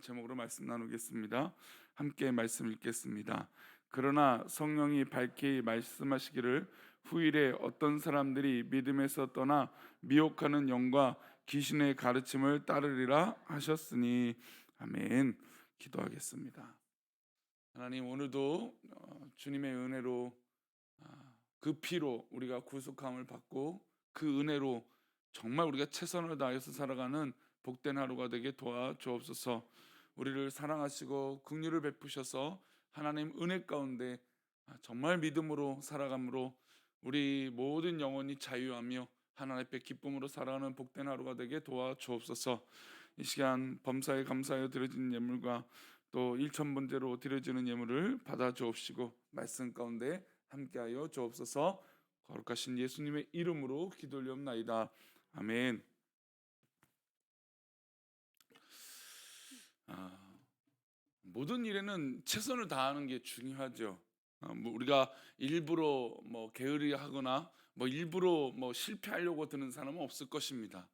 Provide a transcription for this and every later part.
제목으로 말씀 나누겠습니다. 함께 말씀 읽겠습니다. 그러나 성령이 밝히 말씀하시기를 후일에 어떤 사람들이 믿음에서 떠나 미혹하는 영과 귀신의 가르침을 따르리라 하셨으니 아멘. 기도하겠습니다. 하나님, 오늘도 주님의 은혜로 그 피로 우리가 구속함을 받고 그 은혜로 정말 우리가 최선을 다해서 살아가는 복된 하루가 되게 도와 주옵소서. 우리를 사랑하시고 긍휼을 베푸셔서 하나님 은혜 가운데 정말 믿음으로 살아감으로 우리 모든 영혼이 자유하며 하나님 앞에 기쁨으로 살아가는 복된 하루가 되게 도와 주옵소서. 이 시간 범사에 감사하여 드려지는 예물과 또 일천번제로 드려지는 예물을 받아 주옵시고 말씀 가운데 함께하여 주옵소서. 거룩하신 예수님의 이름으로 기도 올리옵나이다. 아멘. 모든 일에는 최선을 다하는 게 중요하죠. 우리가 일부러 게으리하거나 일부러 실패하려고 드는 사람은 없을 것입니다.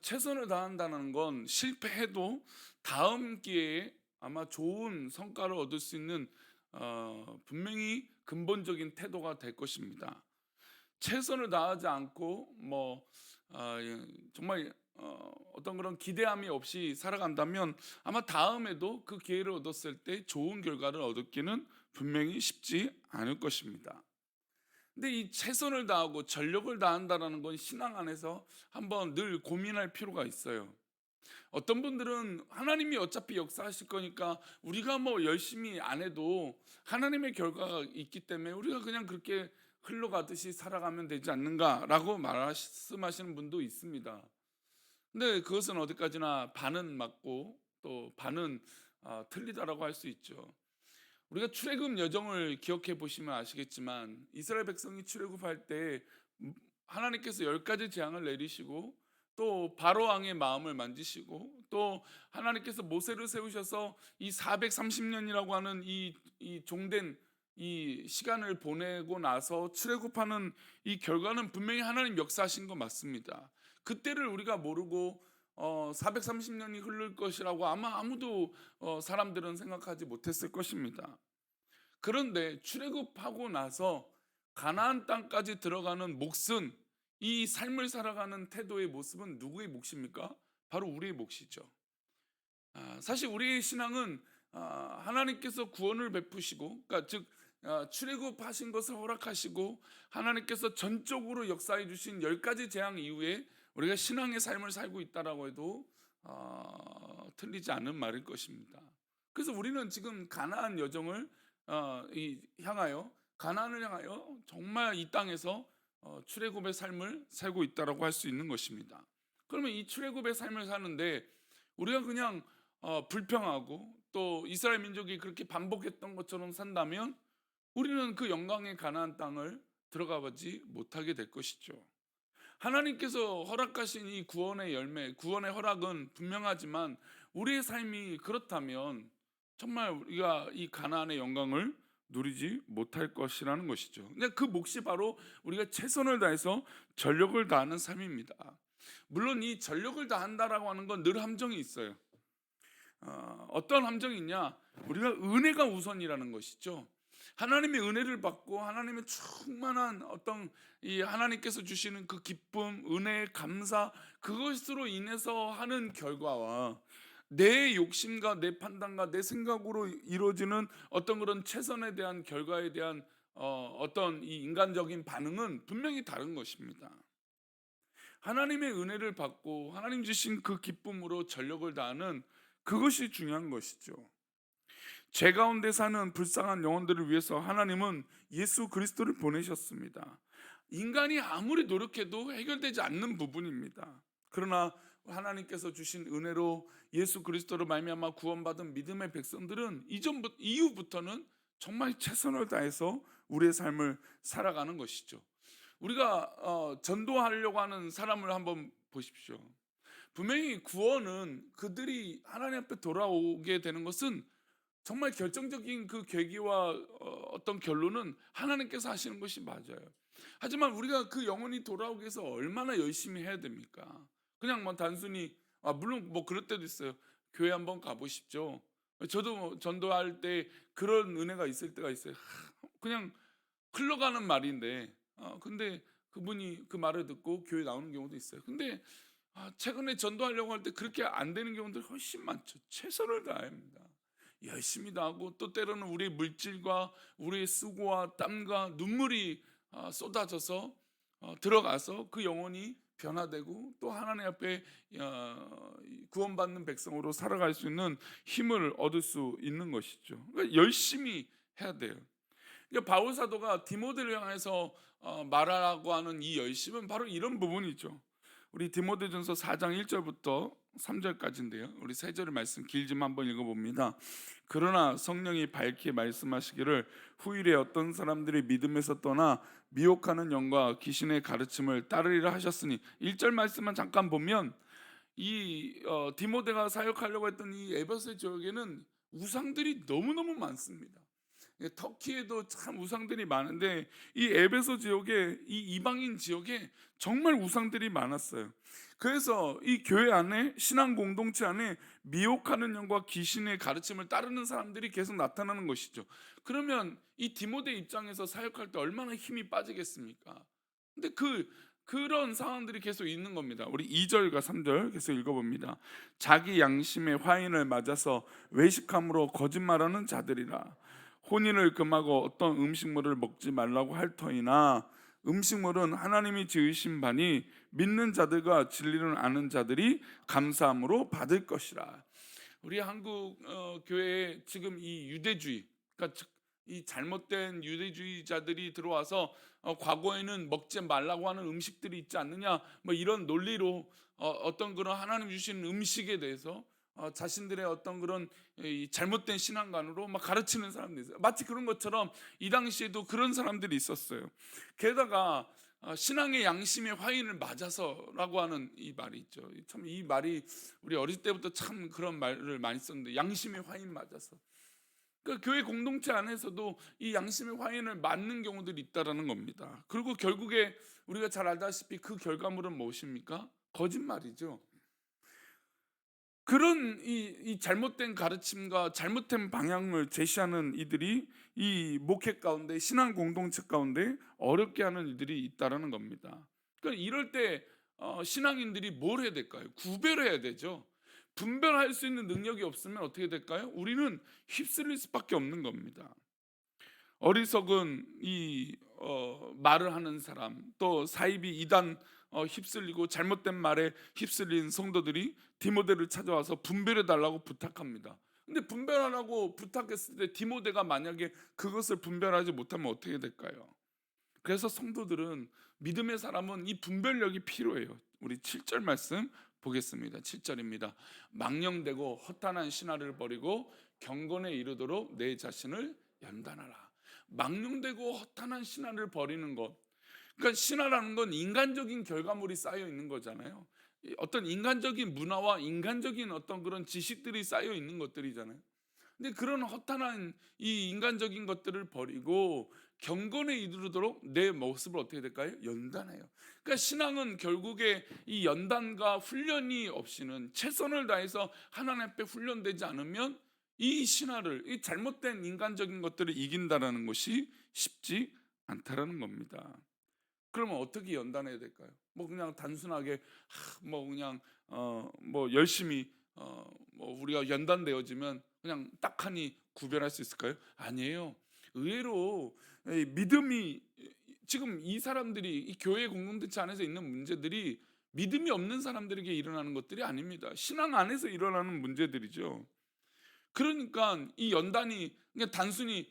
최선을 다한다는 건 실패해도 다음 기회에 아마 좋은 성과를 얻을 수 있는 분명히 근본적인 태도가 될 것입니다. 최선을 다하지 않고 정말 어떤 그런 기대함이 없이 살아간다면 아마 다음에도 그 기회를 얻었을 때 좋은 결과를 얻기는 분명히 쉽지 않을 것입니다. 근데 이 최선을 다하고 전력을 다한다라는 건 신앙 안에서 한번 늘 고민할 필요가 있어요. 어떤 분들은 하나님이 어차피 역사하실 거니까 우리가 열심히 안 해도 하나님의 결과가 있기 때문에 우리가 그냥 그렇게 흘러가듯이 살아가면 되지 않는가라고 말씀하시는 분도 있습니다. 근데 그것은 어디까지나 반은 맞고 또 반은 틀리다라고 할 수 있죠. 우리가 출애굽 여정을 기억해 보시면 아시겠지만 이스라엘 백성이 출애굽할 때 하나님께서 10가지 재앙을 내리시고 또 바로 왕의 마음을 만지시고 또 하나님께서 모세를 세우셔서 이 430년이라고 하는 이 종된 이 시간을 보내고 나서 출애굽하는 이 결과는 분명히 하나님 역사하신 거 맞습니다. 그때를 우리가 모르고 430년이 흐를 것이라고 아마 아무도 사람들은 생각하지 못했을 것입니다. 그런데 출애굽하고 나서 가나안 땅까지 들어가는 몫은 이 삶을 살아가는 태도의 모습은 누구의 몫입니까? 바로 우리의 몫이죠. 사실 우리의 신앙은 하나님께서 구원을 베푸시고, 그러니까 즉 출애굽하신 것을 허락하시고 하나님께서 전적으로 역사해 주신 10가지 재앙 이후에 우리가 신앙의 삶을 살고 있다라고 해도 틀리지 않은 말일 것입니다. 그래서 우리는 지금 가나안 여정을 향하여 가나안을 향하여 정말 이 땅에서 출애굽의 삶을 살고 있다라고 할 수 있는 것입니다. 그러면 이 출애굽의 삶을 사는데 우리가 그냥 불평하고 또 이스라엘 민족이 그렇게 반복했던 것처럼 산다면 우리는 그 영광의 가나안 땅을 들어가 보지 못하게 될 것이죠. 하나님께서 허락하신 이 구원의 열매, 구원의 허락은 분명하지만 우리의 삶이 그렇다면 정말 우리가 이 가나안의 영광을 누리지 못할 것이라는 것이죠. 근데 그 몫이 바로 우리가 최선을 다해서 전력을 다하는 삶입니다. 물론 이 전력을 다한다라고 하는 건 늘 함정이 있어요. 어떤 함정이 있냐? 우리가 은혜가 우선이라는 것이죠. 하나님의 은혜를 받고 하나님의 충만한 어떤 이 하나님께서 주시는 그 기쁨, 은혜, 감사, 그것으로 인해서 하는 결과와 내 욕심과 내 판단과 내 생각으로 이루어지는 어떤 그런 최선에 대한 결과에 대한 어떤 이 인간적인 반응은 분명히 다른 것입니다. 하나님의 은혜를 받고 하나님 주신 그 기쁨으로 전력을 다하는 그것이 중요한 것이죠. 죄 가운데 사는 불쌍한 영혼들을 위해서 하나님은 예수 그리스도를 보내셨습니다. 인간이 아무리 노력해도 해결되지 않는 부분입니다. 그러나 하나님께서 주신 은혜로 예수 그리스도로 말미암아 구원받은 믿음의 백성들은 이후부터는 정말 최선을 다해서 우리의 삶을 살아가는 것이죠. 우리가 전도하려고 하는 사람을 한번 보십시오. 분명히 구원은 그들이 하나님 앞에 돌아오게 되는 것은 정말 결정적인 그 계기와 어떤 결론은 하나님께서 하시는 것이 맞아요. 하지만 우리가 그 영혼이 돌아오기 위해서 얼마나 열심히 해야 됩니까? 그냥 단순히 물론 그럴 때도 있어요. 교회 한번 가보십시오. 저도 전도할 때 그런 은혜가 있을 때가 있어요. 그냥 흘러가는 말인데 근데 그분이 그 말을 듣고 교회 나오는 경우도 있어요. 근데 최근에 전도하려고 할 때 그렇게 안 되는 경우들이 훨씬 많죠. 최선을 다해야 합니다. 열심히 다하고 또 때로는 우리의 물질과 우리의 수고와 땀과 눈물이 쏟아져서 들어가서 그 영혼이 변화되고 또 하나님 앞에 구원받는 백성으로 살아갈 수 있는 힘을 얻을 수 있는 것이죠. 그러니까 열심히 해야 돼요. 그러니까 바울 사도가 디모데를 향해서 말하라고 하는 이 열심은 바로 이런 부분이죠. 우리 디모데전서 4장 1절부터 3절까지인데요. 우리 세 절의 말씀 길지만 한번 읽어봅니다. 그러나 성령이 밝히 말씀하시기를 후일에 어떤 사람들이 믿음에서 떠나 미혹하는 영과 귀신의 가르침을 따르리라 하셨으니 1절 말씀만 잠깐 보면 이 디모데가 사역하려고 했던 이 에베소 지역에는 우상들이 너무너무 많습니다. 터키에도 참 우상들이 많은데 이 에베소 지역에 이 이방인 지역에 정말 우상들이 많았어요. 그래서 이 교회 안에 신앙 공동체 안에 미혹하는 영과 귀신의 가르침을 따르는 사람들이 계속 나타나는 것이죠. 그러면 이 디모데 입장에서 사역할 때 얼마나 힘이 빠지겠습니까? 근데 그런 상황들이 계속 있는 겁니다. 우리 2절과 3절 계속 읽어봅니다. 자기 양심의 화인을 맞아서 외식함으로 거짓말하는 자들이라. 혼인을 금하고 어떤 음식물을 먹지 말라고 할 터이나 음식물은 하나님이 지으신 바니 믿는 자들과 진리를 아는 자들이 감사함으로 받을 것이라. 우리 한국 교회에 지금 이 유대주의, 그러니까 이 잘못된 유대주의자들이 들어와서 과거에는 먹지 말라고 하는 음식들이 있지 않느냐, 뭐 이런 논리로 어떤 그런 하나님 주신 음식에 대해서 자신들의 어떤 그런 이 잘못된 신앙관으로 막 가르치는 사람들이 있어요. 마치 그런 것처럼 이 당시에도 그런 사람들이 있었어요. 게다가 신앙의 양심의 화인을 맞아서라고 하는 이 말이 있죠. 참 이 말이 우리 어릴 때부터 참 그런 말을 많이 썼는데, 양심의 화인 맞아서. 그러니까 교회 공동체 안에서도 이 양심의 화인을 맞는 경우들이 있다라는 겁니다. 그리고 결국에 우리가 잘 알다시피 그 결과물은 무엇입니까? 거짓말이죠. 그런 이 잘못된 가르침과 잘못된 방향을 제시하는 이들이 이 목회 가운데, 신앙 공동체 가운데 어렵게 하는 이들이 있다라는 겁니다. 그러니까 이럴 때 신앙인들이 뭘 해야 될까요? 구별해야 되죠. 분별할 수 있는 능력이 없으면 어떻게 될까요? 우리는 휩쓸릴 수밖에 없는 겁니다. 어리석은 이 말을 하는 사람, 또 사이비 이단 휩쓸리고 잘못된 말에 휩쓸린 성도들이 디모데를 찾아와서 분별해 달라고 부탁합니다. 근데 분별하라고 부탁했을 때 디모데가 만약에 그것을 분별하지 못하면 어떻게 될까요? 그래서 성도들은, 믿음의 사람은 이 분별력이 필요해요. 우리 7절 말씀 보겠습니다. 7절입니다. 망령되고 허탄한 신화를 버리고 경건에 이르도록 내 자신을 연단하라. 망령되고 허탄한 신화를 버리는 것, 그러니까 신화라는 건 인간적인 결과물이 쌓여 있는 거잖아요. 어떤 인간적인 문화와 인간적인 어떤 그런 지식들이 쌓여 있는 것들이잖아요. 근데 그런 허탄한 이 인간적인 것들을 버리고 경건에 이르도록 내 모습을 어떻게 될까요? 연단해요. 그러니까 신앙은 결국에 이 연단과 훈련이 없이는, 최선을 다해서 하나님 앞에 훈련되지 않으면 이 신화를, 이 잘못된 인간적인 것들을 이긴다라는 것이 쉽지 않다라는 겁니다. 그러면 어떻게 연단해야 될까요? 뭐 그냥 단순하게 뭐 그냥 뭐 열심히 뭐 우리가 연단되어지면 그냥 딱하니 구별할 수 있을까요? 아니에요. 의외로 이 믿음이, 지금 이 사람들이 이 교회 공동체 안에서 있는 문제들이 믿음이 없는 사람들에게 일어나는 것들이 아닙니다. 신앙 안에서 일어나는 문제들이죠. 그러니까 이 연단이 그냥 단순히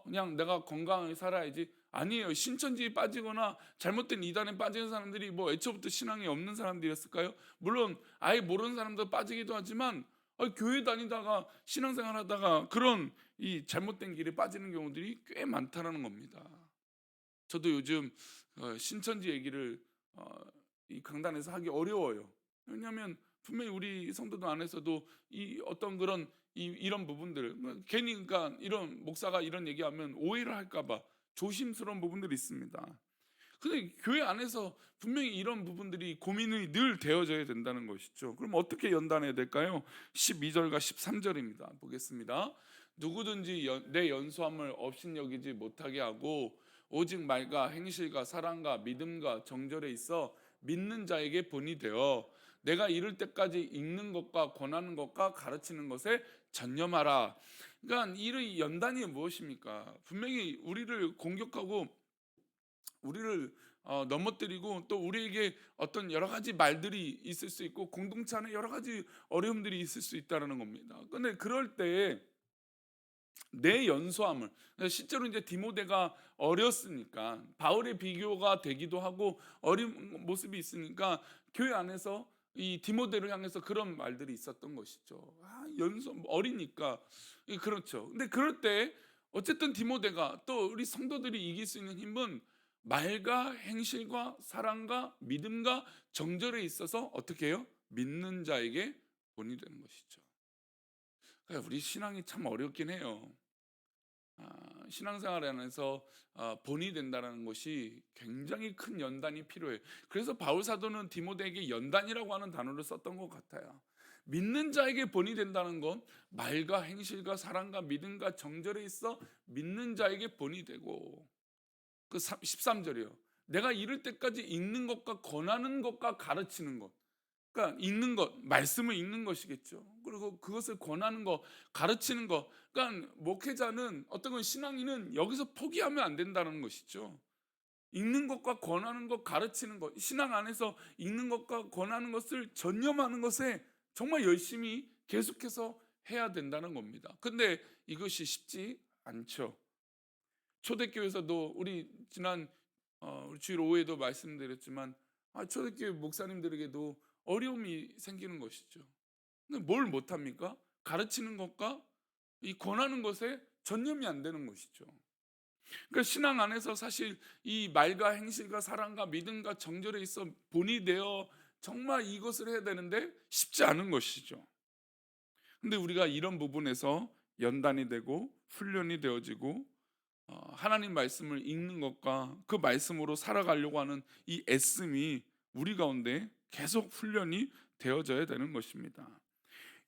그냥 내가 건강하게 살아야지, 아니에요. 신천지에 빠지거나 잘못된 이단에 빠지는 사람들이 뭐 애초부터 신앙이 없는 사람들이었을까요? 물론 아예 모르는 사람도 빠지기도 하지만 교회 다니다가 신앙생활 하다가 그런 이 잘못된 길에 빠지는 경우들이 꽤 많다라는 겁니다. 저도 요즘 신천지 얘기를 이 강단에서 하기 어려워요. 왜냐하면 분명히 우리 성도들 안에서도 이 어떤 그런 이런 부분들, 괜히 그러니까 이런 목사가 이런 얘기하면 오해를 할까봐 조심스러운 부분들이 있습니다. 근데 교회 안에서 분명히 이런 부분들이 고민이 늘 되어져야 된다는 것이죠. 그럼 어떻게 연단해야 될까요? 12절과 13절입니다. 보겠습니다. 누구든지 내 연소함을 업신여기지 못하게 하고 오직 말과 행실과 사랑과 믿음과 정절에 있어 믿는 자에게 본이 되어 내가 이를 때까지 읽는 것과 권하는 것과 가르치는 것에 전념하라. 그러니까 이 연단이 무엇입니까? 분명히 우리를 공격하고 우리를 넘어뜨리고 또 우리에게 어떤 여러 가지 말들이 있을 수 있고 공동체 안에 여러 가지 어려움들이 있을 수 있다는 겁니다. 근데 그럴 때에 내 연소함을, 실제로 이제 디모데가 어렸으니까 바울의 비교가 되기도 하고 어린 모습이 있으니까 교회 안에서 이 디모데를 향해서 그런 말들이 있었던 것이죠. 연소 어리니까. 그렇죠. 근데 그럴 때 어쨌든 디모데가 또 우리 성도들이 이길 수 있는 힘은 말과 행실과 사랑과 믿음과 정절에 있어서 어떻게 해요? 믿는 자에게 본이 되는 것이죠. 그러니까 우리 신앙이 참 어렵긴 해요. 신앙생활 안에서 본이 된다는 것이 굉장히 큰 연단이 필요해요. 그래서 바울 사도는 디모데에게 연단이라고 하는 단어를 썼던 것 같아요. 믿는 자에게 본이 된다는 건 말과 행실과 사랑과 믿음과 정절에 있어 믿는 자에게 본이 되고, 그 13절이요. 내가 이를 때까지 읽는 것과 권하는 것과 가르치는 것. 그러니까 읽는 것, 말씀을 읽는 것이겠죠. 그리고 그것을 권하는 것, 가르치는 것. 그러니까 목회자는, 어떤 건 신앙인은 여기서 포기하면 안 된다는 것이죠. 읽는 것과 권하는 것, 가르치는 것, 신앙 안에서 읽는 것과 권하는 것을 전념하는 것에 정말 열심히 계속해서 해야 된다는 겁니다. 근데 이것이 쉽지 않죠. 초대교회에서도 우리 지난 우리 주일 오후에도 말씀드렸지만 초대교회 목사님들에게도 어려움이 생기는 것이죠. 근데 뭘 못합니까? 가르치는 것과 이 권하는 것에 전념이 안 되는 것이죠. 그러니까 신앙 안에서 사실 이 말과 행실과 사랑과 믿음과 정절에 있어 본이 되어 정말 이것을 해야 되는데 쉽지 않은 것이죠. 근데 우리가 이런 부분에서 연단이 되고 훈련이 되어지고 하나님 말씀을 읽는 것과 그 말씀으로 살아가려고 하는 이 애씀이 우리 가운데 계속 훈련이 되어져야 되는 것입니다.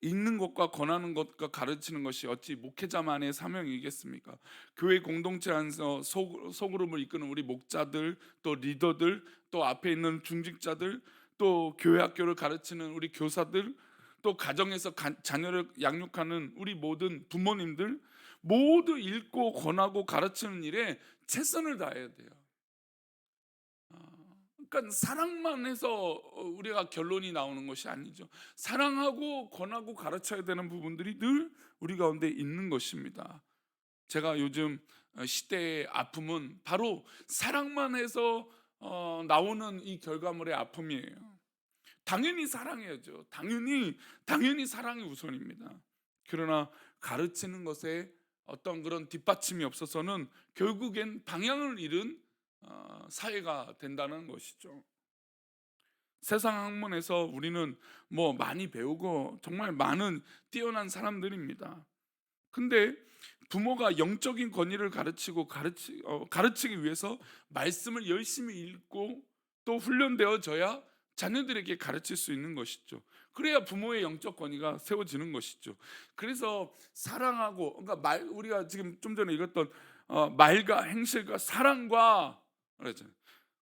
읽는 것과 권하는 것과 가르치는 것이 어찌 목회자만의 사명이겠습니까? 교회 공동체 안에서 소그룹을 이끄는 우리 목자들, 또 리더들, 또 앞에 있는 중직자들, 또 교회 학교를 가르치는 우리 교사들, 또 가정에서 자녀를 양육하는 우리 모든 부모님들, 모두 읽고 권하고 가르치는 일에 최선을 다해야 돼요. 그러니까 사랑만 해서 우리가 결론이 나오는 것이 아니죠. 사랑하고 권하고 가르쳐야 되는 부분들이 늘 우리 가운데 있는 것입니다. 제가 요즘 시대의 아픔은 바로 사랑만 해서 나오는 이 결과물의 아픔이에요. 당연히 사랑해야죠. 당연히 사랑이 우선입니다. 그러나 가르치는 것에 어떤 그런 뒷받침이 없어서는 결국엔 방향을 잃은 사회가 된다는 것이죠. 세상 학문에서 우리는 뭐 많이 배우고 정말 많은 뛰어난 사람들입니다. 근데 부모가 영적인 권위를 가르치기 위해서 말씀을 열심히 읽고 또 훈련되어져야 자녀들에게 가르칠 수 있는 것이죠. 그래야 부모의 영적 권위가 세워지는 것이죠. 그래서 사랑하고, 그러니까 우리가 지금 좀 전에 읽었던 말과 행실과 사랑과 그랬잖아요.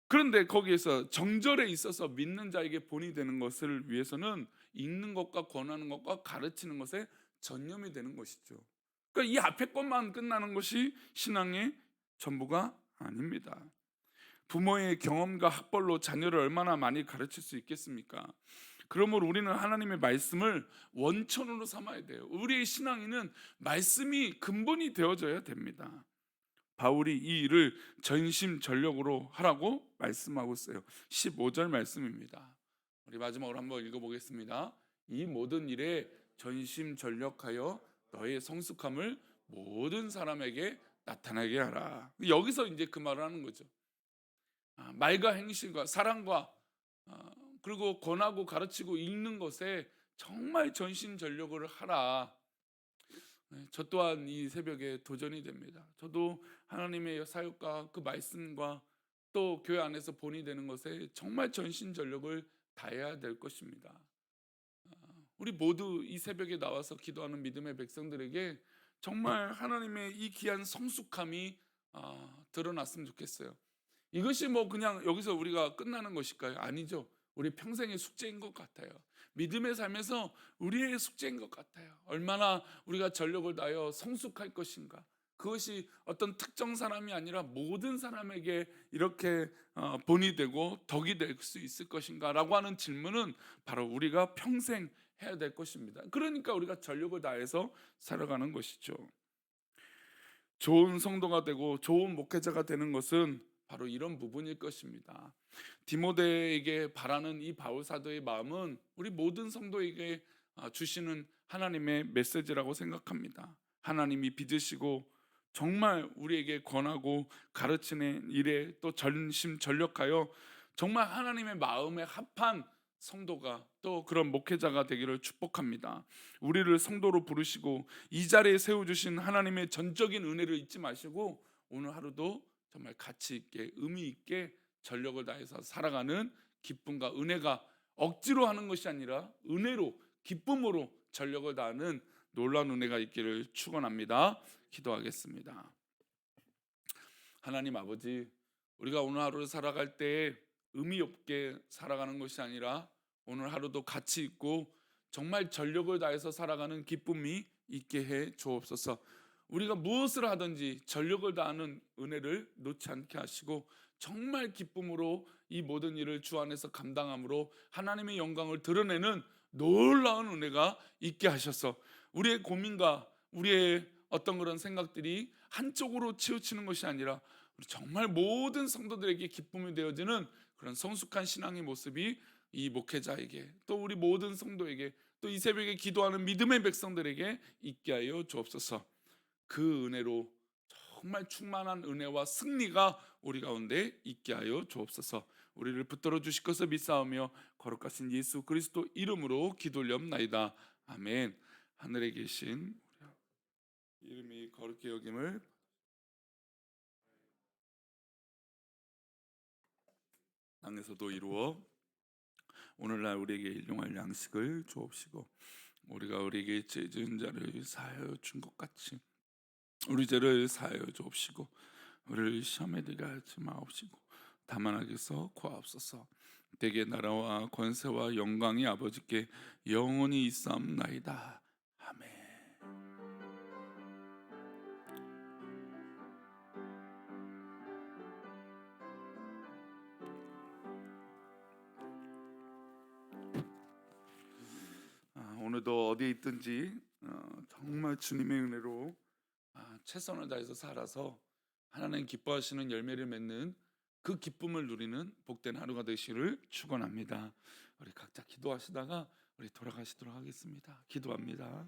그런데 거기에서 정절에 있어서 믿는 자에게 본이 되는 것을 위해서는 읽는 것과 권하는 것과 가르치는 것에 전념이 되는 것이죠. 그러니까 이 앞에 것만 끝나는 것이 신앙의 전부가 아닙니다. 부모의 경험과 학벌로 자녀를 얼마나 많이 가르칠 수 있겠습니까? 그러므로 우리는 하나님의 말씀을 원천으로 삼아야 돼요. 우리의 신앙인은 말씀이 근본이 되어져야 됩니다. 바울이 이 일을 전심전력으로 하라고 말씀하고 있어요. 15절 말씀입니다. 우리 마지막으로 한번 읽어보겠습니다. 이 모든 일에 전심전력하여 너의 성숙함을 모든 사람에게 나타나게 하라. 여기서 이제 그 말을 하는 거죠. 말과 행실과 사랑과 그리고 권하고 가르치고 읽는 것에 정말 전심전력을 하라. 저 또한 이 새벽에 도전이 됩니다. 저도 하나님의 사역과 그 말씀과 또 교회 안에서 본이 되는 것에 정말 전신전력을 다해야 될 것입니다. 우리 모두 이 새벽에 나와서 기도하는 믿음의 백성들에게 정말 하나님의 이 귀한 성숙함이 드러났으면 좋겠어요. 이것이 뭐 그냥 여기서 우리가 끝나는 것일까요? 아니죠. 우리 평생의 숙제인 것 같아요. 믿음의 삶에서 우리의 숙제인 것 같아요. 얼마나 우리가 전력을 다하여 성숙할 것인가. 그것이 어떤 특정 사람이 아니라 모든 사람에게 이렇게 본이 되고 덕이 될 수 있을 것인가라고 하는 질문은 바로 우리가 평생 해야 될 것입니다. 그러니까 우리가 전력을 다해서 살아가는 것이죠. 좋은 성도가 되고 좋은 목회자가 되는 것은 바로 이런 부분일 것입니다. 디모데에게 바라는 이 바울 사도의 마음은 우리 모든 성도에게 주시는 하나님의 메시지라고 생각합니다. 하나님이 빚으시고 정말 우리에게 권하고 가르치는 일에 또 전심전력하여 정말 하나님의 마음에 합한 성도가 또 그런 목회자가 되기를 축복합니다. 우리를 성도로 부르시고 이 자리에 세워주신 하나님의 전적인 은혜를 잊지 마시고 오늘 하루도 정말 가치 있게 의미 있게 전력을 다해서 살아가는 기쁨과 은혜가 억지로 하는 것이 아니라 은혜로 기쁨으로 전력을 다하는 놀라운 은혜가 있기를 축원합니다. 기도하겠습니다. 하나님 아버지, 우리가 오늘 하루를 살아갈 때 의미 없게 살아가는 것이 아니라 오늘 하루도 가치 있고 정말 전력을 다해서 살아가는 기쁨이 있게 해 주옵소서. 우리가 무엇을 하든지 전력을 다하는 은혜를 놓지 않게 하시고 정말 기쁨으로 이 모든 일을 주 안에서 감당함으로 하나님의 영광을 드러내는 놀라운 은혜가 있게 하셔서 우리의 고민과 우리의 어떤 그런 생각들이 한쪽으로 치우치는 것이 아니라 우리 정말 모든 성도들에게 기쁨이 되어지는 그런 성숙한 신앙의 모습이 이 목회자에게 또 우리 모든 성도에게 또 이 새벽에 기도하는 믿음의 백성들에게 있게 하여 주옵소서. 그 은혜로 정말 충만한 은혜와 승리가 우리 가운데 있게 하여 주옵소서. 우리를 붙들어 주실 것을 믿사오며 거룩하신 예수 그리스도 이름으로 기도 올리옵나이다. 아멘. 하늘에 계신 우리 이름이 거룩히 여김을 땅에서도 이루어 오늘날 우리에게 일용할 양식을 주옵시고 우리가 우리에게 죄 지은 자를 사하여 준 것 같이 우리 죄를 사하여 주옵시고 우리를 시험에 들게 하지 마옵시고 다만 악에서 구하옵소서. 대개 나라와 권세와 영광이 아버지께 영원히 있사옵나이다. 아멘. 오늘도 어디에 있든지 정말 주님의 은혜로 최선을 다해서 살아서 하나님 기뻐하시는 열매를 맺는 그 기쁨을 누리는 복된 하루가 되시기를 축원합니다. 우리 각자 기도하시다가 우리 돌아가시도록 하겠습니다. 기도합니다.